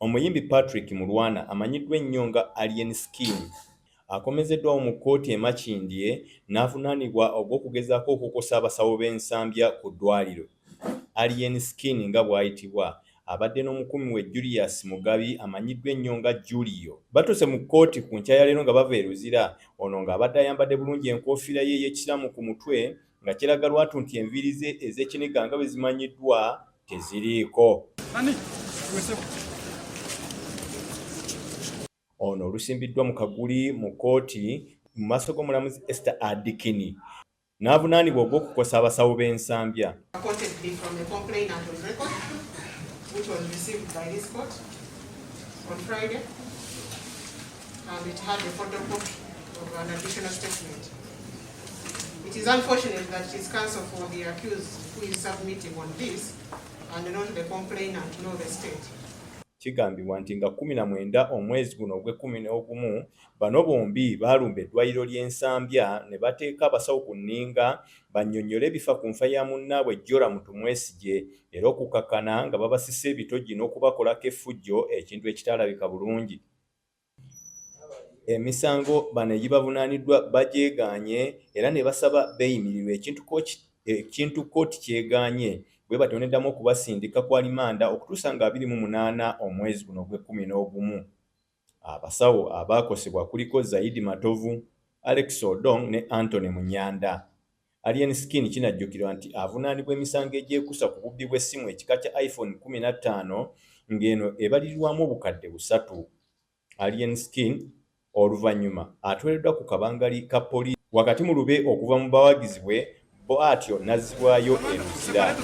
Omuyimbi Patrick Mulwana amanyiddwa ennyo nga Alien Skin akomezeddwawo mu kkooti e Makindye n'avunaanibwa ogw'okugezaako okukosa abasawo b'ensambya ku ddwaliro. Alien Skin nga bw'ayitibwa abadde n'omukumi we Julius Mugabi amanyiddwa ennyo nga Julio. Batuuse mu kkooti ku nkya ya leero nga bava e Luzira, ono ng'abadde ayambadde bulungi enkoofiira ye ey'ekiramu ku mutwe nga kiraga lwatu nti enviiri ze ez'ekiniga nga bwe zimanyiddwa teziriiko. Ono olusimbiddwa mu Kaguli mu kkooti mu maaso g'omulamuzi Esther Adikini n'avunaanibwa ogw'okukosa abasawo b'ensambya. Which was received by this court on Friday, and it had a photocopy of an additional statement. It is unfortunate that it is counsel for the accused who is submitting on this, and not the complainant nor the state. Kigambibwa nti nga 19 omwezi guno ogw'e11 bano bombi baalumba eddwaliro ly'ensambya ne bateeka abasawo ku nninga bannyonnyole ebifa ku nfa ya munnaabwe Joram Tumwesigye era okukakana nga babasisa ebitogi n'okubakolako effujjo, ekintu ekitaalabika bulungi. Emisango bano egibavunaaniddwa bagyegaanye era ne basaba beeyimirirwe ekintu kkooti kyegaanye bwe batyo neddamu okubasindika ku alimanda okutuusa nga 28 omwezi guno ogw'e11. Abasawo abaakosebwa kuliko Zaidi Matovu, Alex Odong ne Anthony Munyanda. Alien Skin kinajjukirwa nti avunaanibwa emisango egyekuusa ku bubbi bw'essimu ekika kya iPhone 15 ng'eno ebalirirwamu obukadde 3. Alien Skin oluvannyuma atwaleddwa ku kabangali ka poliisi wakati mu lube okuva mu bawagizi bwe bo atyo n'azzibwayo e Luzira.